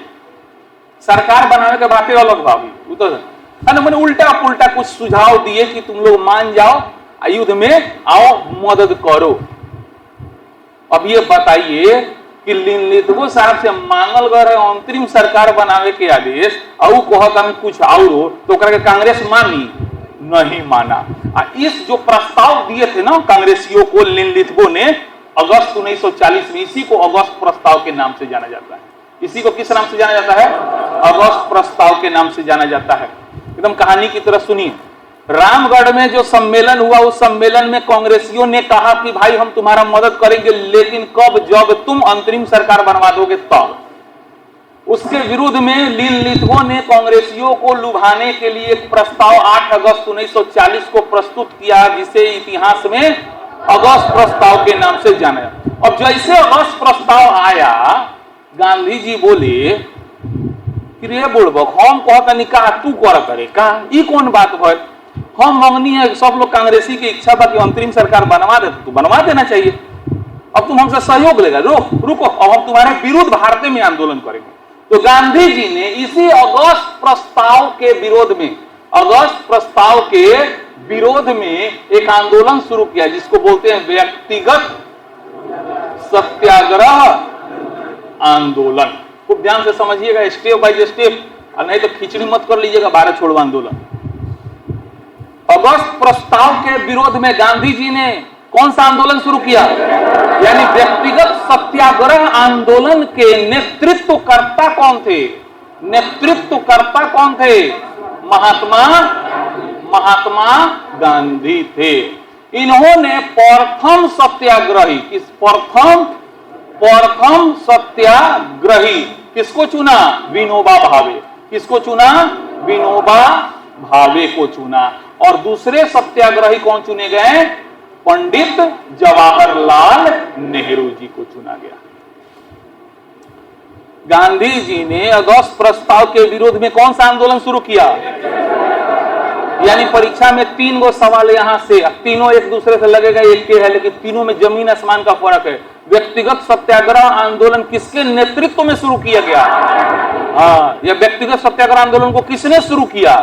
सरकार बनाने के बातें अलग भावी तो है ना। मैंने उल्टा पुल्टा कुछ सुझाव दिए कि तुम लोग मान जाओ, युद्ध में आओ, मदद करो। अब ये बताइए कि लिन लिथगो साहब से मांगल गए अंतरिम सरकार बनावे के आदेश, और कहता हम कुछ और हो, तो कांग्रेस मानी नहीं माना। इस जो प्रस्ताव दिए थे ना कांग्रेसियों को लिन लिथगो ने अगस्त 1940 में, इसी को अगस्त प्रस्ताव के नाम से जाना जाता है। इसी को किस नाम से जाना जाता है? अगस्त प्रस्ताव के नाम से जाना जाता है। एकदम कहानी की तरह सुनिए। रामगढ़ में जो सम्मेलन हुआ, उस सम्मेलन में कांग्रेसियों ने कहा कि भाई हम तुम्हारा मदद करेंगे, लेकिन कब? जब तुम अंतरिम सरकार बनवा दोगे तब। उसके विरुद्ध में लिन लिथगो ने कांग्रेसियों को लुभाने के लिए एक प्रस्ताव 8 अगस्त 1940 को प्रस्तुत किया, जिसे इतिहास में अगस्त प्रस्ताव के नाम से जाना जाता। अब जैसे अगस्त प्रस्ताव आया, गांधी जी बोले कि रे बुड़बक, हम कहता नहीं कहा तू कर करे का, ई कौन बात भाई, हम मंगनी है, सब लोग कांग्रेसी की इच्छा था कि अंतरिम सरकार बनवा दे, तो बनवा देना चाहिए। अब तुम हमसे सहयोग लेगा, रुको, अब हम तुम्हारे विरुद्ध भारत में आंदोलन करेंगे। तो गांधी जी ने इसी अगस्त प्रस्ताव के विरोध में, अगस्त प्रस्ताव के विरोध में एक आंदोलन शुरू किया, जिसको बोलते हैं व्यक्तिगत सत्याग्रह आंदोलन। खूब ध्यान से समझिएगा, स्टेप बाय स्टेप, और नहीं तो खिचड़ी मत कर लीजिएगा। भारत छोड़ो आंदोलन। अगस्त प्रस्ताव के विरोध में गांधी जी ने कौन सा आंदोलन शुरू किया? यानी व्यक्तिगत सत्याग्रह आंदोलन के नेतृत्वकर्ता कौन थे? नेतृत्वकर्ता कौन थे? महात्मा गांधी थे। इन्होंने प्रथम सत्याग्रही, प्रथम सत्याग्रही किसको चुना? विनोबा भावे। किसको चुना? विनोबा भावे को चुना। और दूसरे सत्याग्रही कौन चुने गए? पंडित जवाहरलाल नेहरू जी को चुना गया। गांधी जी ने अगस्त प्रस्ताव के विरोध में कौन सा आंदोलन शुरू किया? यानी परीक्षा में 3 गो सवाल यहां से, तीनों एक दूसरे से लगेगा एक के है, लेकिन तीनों में जमीन आसमान का फर्क है। व्यक्तिगत सत्याग्रह आंदोलन किसके नेतृत्व में शुरू किया गया? यह व्यक्तिगत सत्याग्रह आंदोलन को किसने शुरू किया?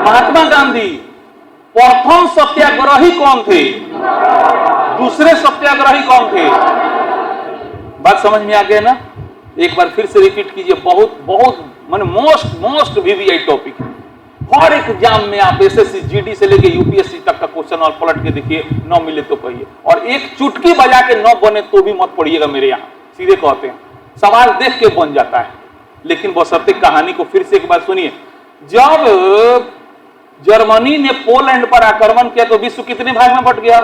महात्मा गांधी। प्रथम सत्याग्रही कौन थे? दूसरे सत्याग्रही कौन थे? बात समझ में आ गया ना? एक बार फिर से रिपीट कीजिए। बहुत माने मोस्ट वीवीआई टॉपिक है। हर एक एग्जाम में आप एसएससी जीडी से लेके यूपीएससी तक का क्वेश्चन और पलट के देखिए, 9 मिले तो कहिए, और एक चुटकी बजा के 9 बने तो भी मत पढ़िएगा मेरे यहाँ, सीधे कहते हैं। सवाल देख के बन जाता है, लेकिन बशर्ते कहानी को फिर से एक बार सुनिए। जब जर्मनी ने पोलैंड पर आक्रमण किया तो विश्व कितने भाग में बट गया?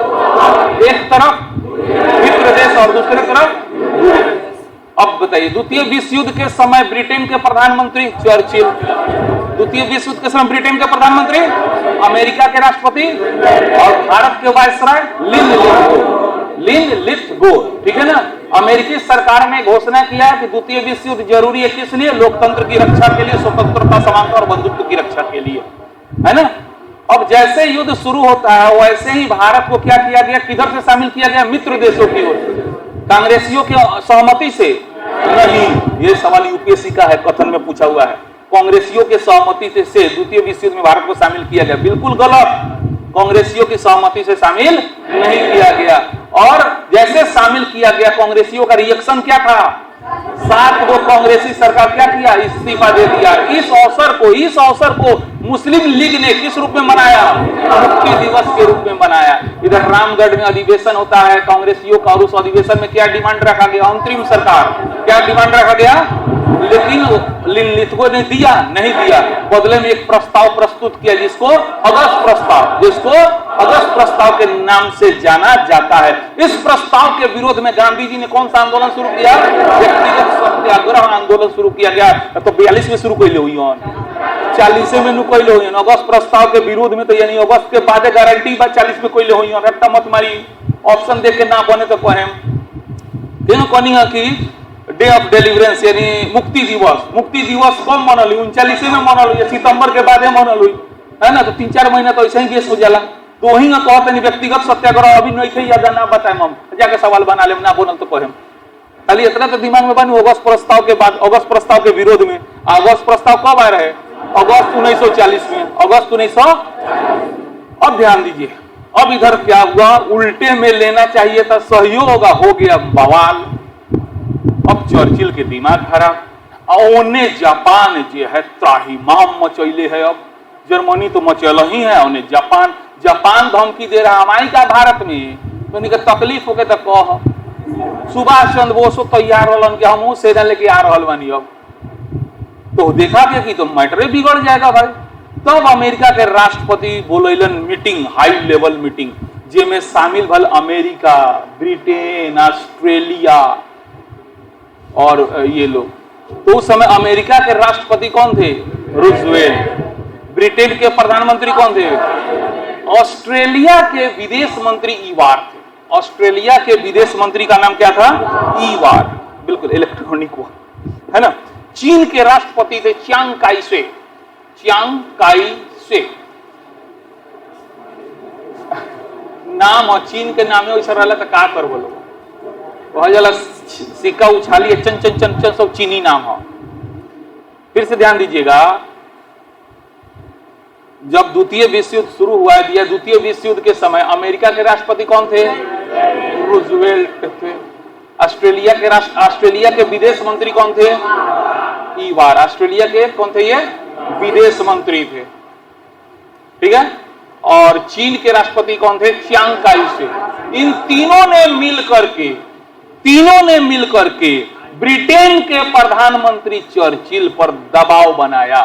एक तरफ मित्र देश और दूसरे तरफ। अब बताइए, द्वितीय विश्व युद्ध के समय ब्रिटेन के प्रधानमंत्री चर्चिल, द्वितीय विश्व युद्ध के समय ब्रिटेन के प्रधानमंत्री, अमेरिका के राष्ट्रपति, और भारत के वायसराय लिन लिथगो। ठीक है ना? अमेरिकी सरकार ने घोषणा किया कि द्वितीय विश्व युद्ध जरूरी है, किस लिए? लोकतंत्र की रक्षा के लिए, स्वतंत्रता, समानता और बंधुत्व की रक्षा के लिए, है ना। अब जैसे युद्ध शुरू होता है, वैसे ही भारत को क्या किया गया? किधर से शामिल किया गया? मित्र देशों की ओर से। कांग्रेसियों की सहमति से नहीं, ये सवाल यूपीएससी का है, कथन में पूछा हुआ है। कांग्रेसियों के सहमति से द्वितीय विश्व युद्ध में भारत को शामिल किया गया। बिल्कुल गलत, कांग्रेसियों की सहमति से शामिल नहीं किया गया। और जैसे शामिल किया गया, कांग्रेसियों का रिएक्शन क्या था? 7 गो कांग्रेसी सरकार क्या किया, इस्तीफा दे दिया। इस अवसर को मुस्लिम लीग ने किस रूप में मनाया, मुक्ति दिवस के रूप में मनाया। इधर रामगढ़ में अधिवेशन होता है कांग्रेसियों का, और उस अधिवेशन में क्या डिमांड रखा गया, अंतरिम सरकार, क्या डिमांड रखा गया, लेकिन लिनलिथगो ने दिया नहीं दिया, बदले में एक प्रस्ताव प्रस्तुत किया जिसको अगस्त प्रस्ताव के नाम से जाना जाता है। इस प्रस्ताव के विरोध में गांधी जी ने कौन सा आंदोलन शुरू किया, व्यक्तिगत सत्याग्रह आंदोलन शुरू किया गया। तो 42 में शुरू कैले हुई, 40 में नु कैले हुई, अगस्त प्रस्ताव के विरोध में, तो यानी अगस्त के बाद गारंटी 40 में कैले हुई। रट्टा मत मारी, ऑप्शन देख के ना बने तो कहें कि डे ऑफ डिलीवरेंस यानी मुक्ति दिवस कब मनल हुई, 39 में मनल हुई, सितंबर के बाद मनल हुई है ना। तो 3-4 महीना तो ऐसे ही गेस हो जाला। तो वही ना कहते नहीं व्यक्तिगत सत्याग्रह अभी नहीं थे, याद ना बताए, हम जाके सवाल बना ले, ना बोलम तो कहें। खाली इतना तो दिमाग में बनू, अगस्त प्रस्ताव के बाद, अगस्त प्रस्ताव के विरोध में। अगस्त प्रस्ताव कब आ रहे, अगस्त 1940 में, अगस्त 1900। अब ध्यान दीजिए, अब इधर क्या हुआ, उल्टे में लेना चाहिए था सहयोग, हो गया बवाल। अब चर्चिल के दिमाग खराब, ओने जापान जो है त्राहिमाम मचैले है। अब जर्मनी तो मचल ही है, ओने जापान धमकी दे रहा हमारी का भारत में, तो उनके तकलीफ होके तो कह। सुभाष चंद्र बोस तैयार रहलन कि हम सेना लेके आ रहल बानी। अब तो देखा गया कि तो मैटर बिगड़ जाएगा भाई। तब अमेरिका के राष्ट्रपति बोलेलन मीटिंग, हाई लेवल मीटिंग, जिसमें शामिल भल अमेरिका, ब्रिटेन, ऑस्ट्रेलिया और ये लोग। तो उस समय अमेरिका के राष्ट्रपति कौन थे, रूजवेल्ट। ब्रिटेन के प्रधानमंत्री कौन थे, ऑस्ट्रेलिया के विदेश मंत्री ईवार थे। ऑस्ट्रेलिया के विदेश मंत्री का नाम क्या था, ईवार, बिल्कुल इलेक्ट्रॉनिक हुआ है ना। चीन के राष्ट्रपति थे चियांग काई से नाम, और चीन के नाम वैसा रहा तो का कर बोलो, सिक्का उछालिए चन चन चन चन, सब चीनी नाम हो। फिर से ध्यान दीजिएगा, जब द्वितीय विश्व युद्ध शुरू हुआ है, द्वितीय विश्व युद्ध के समय अमेरिका के राष्ट्रपति कौन थे, रूजवेल्ट थे। ऑस्ट्रेलिया के विदेश मंत्री कौन थे, ईवार। ऑस्ट्रेलिया के कौन थे, ये विदेश मंत्री थे, ठीक है। और चीन के राष्ट्रपति कौन थे, चियांग काई से। इन तीनों ने मिलकर के ब्रिटेन के प्रधानमंत्री चर्चिल पर दबाव बनाया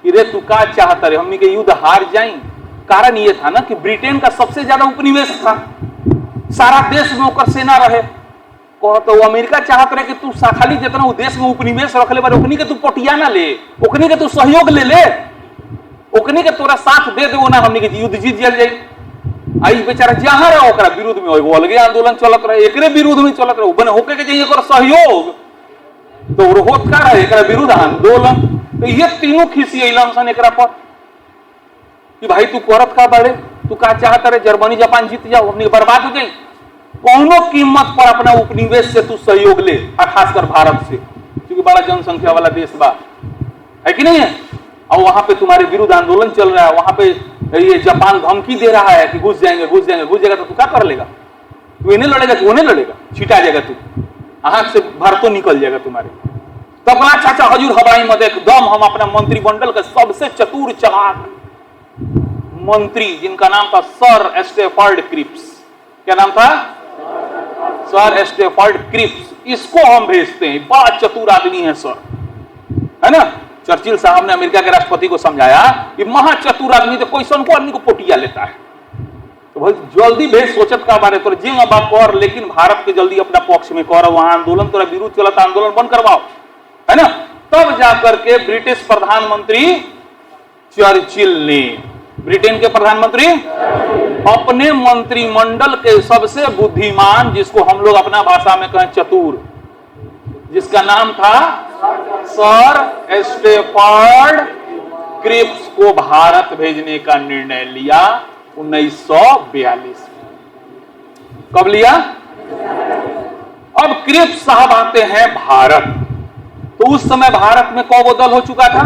कि रे तू का चाहता रे, हमनी के युद्ध हार जाएं। कारण ये था ना कि ब्रिटेन का सबसे ज्यादा उपनिवेश था, सारा देश में ओकर सेना रहे। तो अमेरिका चाहत रहे कि तू खाली जितना देश में उपनिवेश रख ले, ओकनी के तू पटिया ना ले, ओकनी के तू सहयोग ले, ओकनी के तोरा साथ दे दे ना, हमनी के युद्ध जीत जाए। आई बेचारा जहां रहा ओकरा विरोध में एगो अलगे आंदोलन चलत रहे, एकरे विरोध में चलत रहे, बने होके के चाहिए एकर सहयोग, तो होत का रहे एकरा विरुद्ध आंदोलन। तो ये तीनों खिसियलन सन एकरा पर कि भाई तू करत का बाड़े, तू का चाहत रे, जर्मनी जापान जीत जाओ, हमनी बर्बाद हो जाए, कौनो कीमत पर अपना उपनिवेश से तू सहयोग ले, खासकर भारत से, क्योंकि बड़ा जनसंख्या वाला देश बा, है कि नहीं है। और वहां पे तुम्हारे विरुद्ध आंदोलन चल रहा है, वहां पे ये जापान धमकी दे रहा है कि घुस जाएगा, तो तू क्या कर लेगा, तू इन्हें लड़ेगा, तू उन्हें लड़ेगा, छिटा जाएगा, तू आंख से भारतों निकल जाएगा तुम्हारे। तो अपना चाचा हजूर हवाई मत, एकदम हम अपना मंत्रिमंडल का सबसे चतुर चालाक मंत्री, जिनका नाम था सर स्टेफर्ड क्रिप्स। क्या नाम था, सर स्टेफर्ड क्रिप्स। इसको हम भेजते हैं, बड़ा चतुर आदमी है सर, है ना। चर्चिल साहब ने अमेरिका के राष्ट्रपति को समझाया कि महाचतुर आदमी तो कोई को आदमी को पोटिया लेता है, तो भाई जल्दी भेज, सोचत का बारे तो जिंग अब कर, लेकिन भारत के जल्दी अपना पक्ष में कर, वहां आंदोलन तोरा विरुद्ध चलता, आंदोलन बंद करवाओ, है ना। तब जाकर के ब्रिटिश प्रधानमंत्री चर्चिल ने, ब्रिटेन के प्रधानमंत्री अपने मंत्रिमंडल के सबसे बुद्धिमान, जिसको हम लोग अपना भाषा में कहें चतुर, जिसका नाम था सर स्टेफर्ड क्रिप्स, को भारत भेजने का निर्णय लिया 1942। कब लिया, अब क्रिप्स साहब आते हैं भारत। तो उस समय भारत में कौन दल हो चुका था,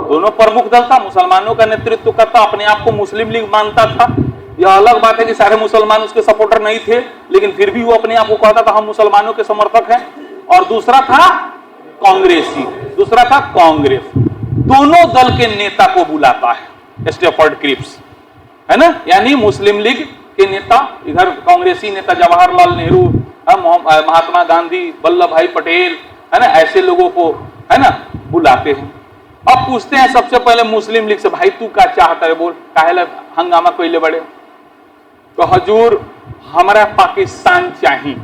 दोनों प्रमुख दल था। मुसलमानों का नेतृत्व करता, अपने आप को मुस्लिम लीग मानता था। यह अलग बात है कि सारे मुसलमान उसके सपोर्टर नहीं थे, लेकिन फिर भी वो अपने आप को कहता था हम मुसलमानों के समर्थक हैं। और दूसरा था कांग्रेसी, दूसरा था कांग्रेस। दोनों दल के नेता को बुलाता है स्टैफोर्ड क्रिप्स, है ना। यानी मुस्लिम लीग के नेता, इधर कांग्रेसी नेता जवाहरलाल नेहरू, महात्मा गांधी, वल्लभ भाई पटेल, है ना, ऐसे लोगों को, है ना, बुलाते हैं। अब पूछते हैं सबसे पहले मुस्लिम लीग से, भाई तू क्या चाहता है, बोल काहे हंगामा कोई ले बड़े। तो हजूर हमारा पाकिस्तान चाहिए।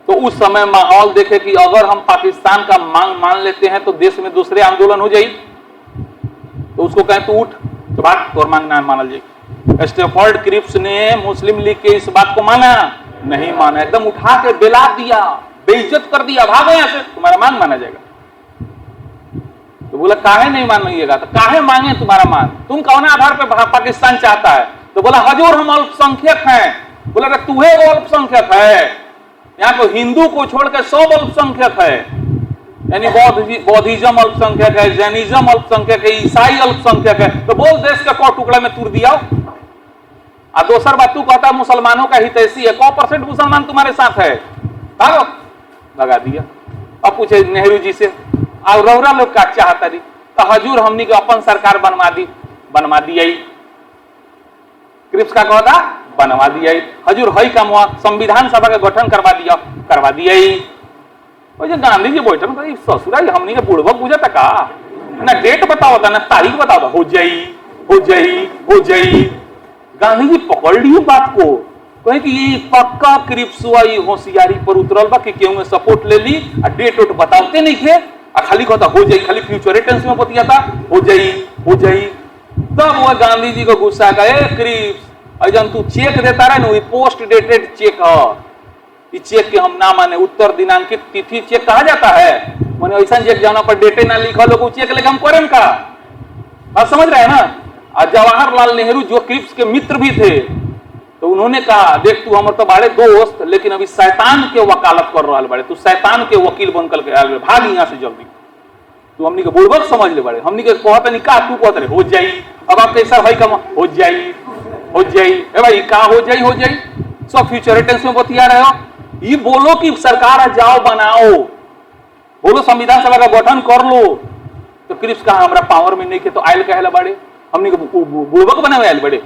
तो उस समय माहौल देखे कि अगर हम पाकिस्तान का मांग मान लेते हैं तो देश में दूसरे आंदोलन हो जाए, तो उसको कहें तू उठ, तो बात और मांग ना माना जाए। स्टैफोर्ड क्रिप्स ने मुस्लिम लीग के इस बात को माना नहीं, माना, एकदम उठा के बेला दिया, बेइज्जत कर दिया, भागो यहां से, तुम्हारा मांग माना जाएगा। तो बोला काहे नहीं मानिएगा, तो काहे मांगे तुम्हारा मांग, तुम कौन आधार पर पाकिस्तान चाहता है। तो बोला हजूर हम अल्पसंख्यक हैं। बोला तू है वो अल्पसंख्यक है, यहाँ तो हिंदू को छोड़ के सब अल्पसंख्यक है, यानी बौद्धिज्म अल्पसंख्यक है, जैनिज्म अल्पसंख्यक है, ईसाई अल्पसंख्यक है। तो बोल देश के कौ टुकड़ा में तूर दिया। और दूसर बात तू कहता है मुसलमानों का हितैषी है, 100% मुसलमान तुम्हारे साथ है, भागो, लगा दिया। अब पूछे नेहरू जी से, और रौरा लोग क्या चाहता रही। तो हजूर हमने के अपन सरकार बनवा दिया। क्रिप्स का कहता बनवा दिया हजूर, हई का मुआ संविधान सभा का गठन करवा दिया। जो गांधी जी बैठे तो ससुरा हमने के बुढ़बक बुझा का ना, डेट बताओ था ना तारीख बताओ था, हो जाई। गांधी जी पकड़ ली बात को, कहे कि ये पक्का क्रिप्स हुआ, ये होशियारी पर उतरल बा कि केहू में सपोर्ट ले ली, डेट उट बताते नहीं थे, खाली कहता हो जाई, खाली फ्यूचर टेंस में बतिया था, हो जाई। तब वह गांधी जी को गुस्सा का, क्रिप्स जब तू चेक देता रहे ना, पोस्ट डेटेड चेक है, चेक के हम ना माने, उत्तर दिनांकित तिथि चेक कहा जाता है, मैंने ऐसा चेक जाना पर डेटे ना लिखा लोग चेक लेके हम करें का, आप समझ रहे हैं ना। और जवाहरलाल नेहरू जो क्रिप्स के मित्र भी थे, तो उन्होंने कहा देख तू हमारे तो बाड़े दोस्त, लेकिन अभी शैतान के वकालत कर रहा बड़े, तू शैतान के वकील बनकर के आए, भाग यहाँ से जल्दी, तू हमनी के बुड़बक समझ ले बड़े, हमनी के कहते नहीं का, तू कहते हो जाई। अब आप कैसा भाई कमा हो जाई, भाई का हो जाई, सब फ्यूचर टेंस में बतिया रहे हो। ये बोलो कि सरकार जाओ बनाओ, बोलो संविधान सभा का गठन कर लो, तो क्रिप्स कहा हमारा पावर में नहीं के, तो आयल कहला बड़े, हमने बुड़बक बने हुए आयल बड़े।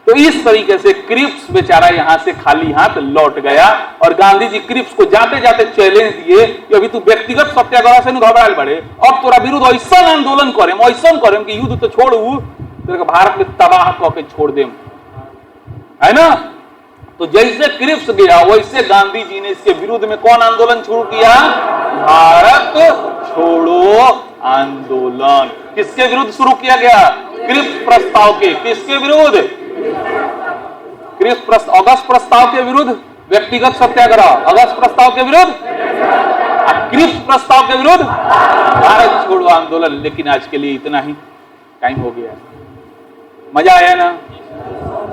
तो इस तरीके से क्रिप्स बेचारा यहां से खाली हाथ लौट गया, और गांधी जी क्रिप्स को जाते जाते चैलेंज दिए कि अभी तू व्यक्तिगत सत्याग्रह से नहीं घबराए बड़े, अब तोरा विरुद्ध ऐसा आंदोलन करें कि युद्ध तो छोड़ू, तेरे भारत में तबाह करके छोड़ दें, है ना। तो जैसे क्रिप्स गया वैसे गांधी जी ने इसके विरुद्ध में कौन आंदोलन शुरू किया, भारत छोड़ो आंदोलन। किसके विरुद्ध शुरू किया गया, क्रिप्स प्रस्ताव के, किसके विरुद्ध, अगस्त प्रस्ताव के विरुद्ध व्यक्तिगत सत्याग्रह, अगस्त प्रस्ताव के विरुद्ध, क्रिप्स प्रस्ताव के विरुद्ध भारत छोड़ो आंदोलन। लेकिन आज के लिए इतना ही, टाइम हो गया, मजा आया ना।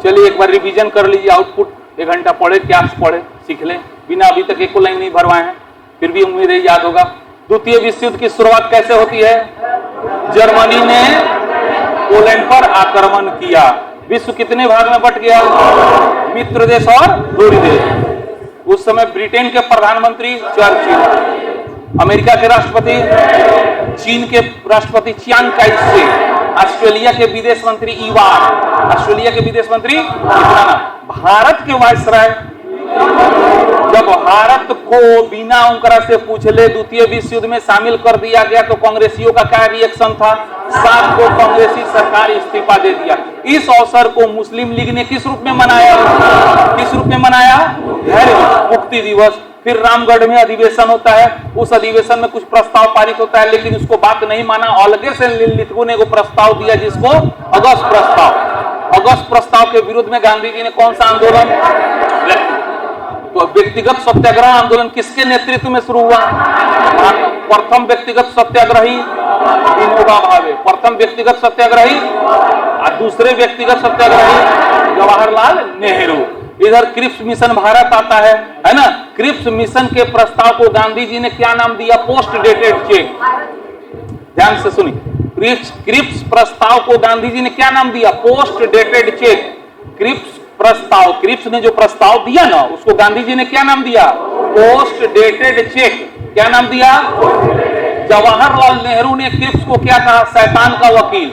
चलिए एक बार रिवीजन कर लीजिए, आउटपुट 1 घंटा पढ़े, क्या पढ़े सीख लें, बिना अभी तक एक लाइन नहीं भरवाए हैं, फिर भी उम्मीद है याद होगा। द्वितीय विश्व युद्ध की शुरुआत कैसे होती है, जर्मनी ने पोलैंड पर आक्रमण किया, विश्व कितने भाग में बट गया, मित्र देश और दूरी देश। उस समय ब्रिटेन के प्रधानमंत्री चर्चिल, अमेरिका के राष्ट्रपति, चीन के राष्ट्रपति चियांग काई शेक, ऑस्ट्रेलिया के विदेश मंत्री इवान, ऑस्ट्रेलिया के विदेश मंत्री भारत के वायसराय, जब भारत को बिना उनकरा से पूछले द्वितीय विश्व युद्ध में शामिल कर दिया गया, तो कांग्रेसियों का क्या रिएक्शन था, 7 को कांग्रेसी सरकार इस्तीफा दे दिया। इस अवसर को मुस्लिम लीग ने किस रूप में मनाया, धैर्य मुक्ति दिवस। फिर रामगढ़ में अधिवेशन होता है, उस अधिवेशन में कुछ प्रस्ताव पारित होता है, लेकिन उसको बात नहीं माना, अलग से लिथगो ने प्रस्ताव दिया जिसको अगस्त प्रस्ताव के विरुद्ध में गांधी जी ने कौन सा आंदोलन, तो व्यक्तिगत सत्याग्रह आंदोलन किसके नेतृत्व में शुरू हुआ, प्रथम व्यक्तिगत सत्याग्रही विनोबा भावे, प्रथम व्यक्तिगत सत्याग्रही, और दूसरे व्यक्तिगत सत्याग्रही जवाहरलाल नेहरू। इधर क्रिप्स मिशन भारत आता है ना। क्रिप्स मिशन के प्रस्ताव को गांधी जी ने क्या नाम दिया, पोस्ट डेटेड चेक। ध्यान से सुनिए, क्रिप्स प्रस्ताव को गांधी जी ने क्या नाम दिया, पोस्ट डेटेड चेक। क्रिप्स ने जो प्रस्ताव दिया ना, उसको गांधी जी ने क्या नाम दिया, पोस्ट डेटेड चेक। क्या नाम दिया? जवाहरलाल नेहरू ने क्रिप्स को क्या कहा? शैतान का वकील।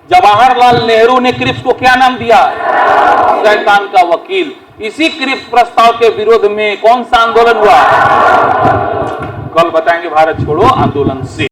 जवाहरलाल नेहरू ने क्रिप्स को क्या नाम दिया? शैतान का वकील। इसी क्रिप्स प्रस्ताव के विरोध में कौन सा आंदोलन हुआ? कल बताएंगे, भारत छोड़ो आंदोलन से।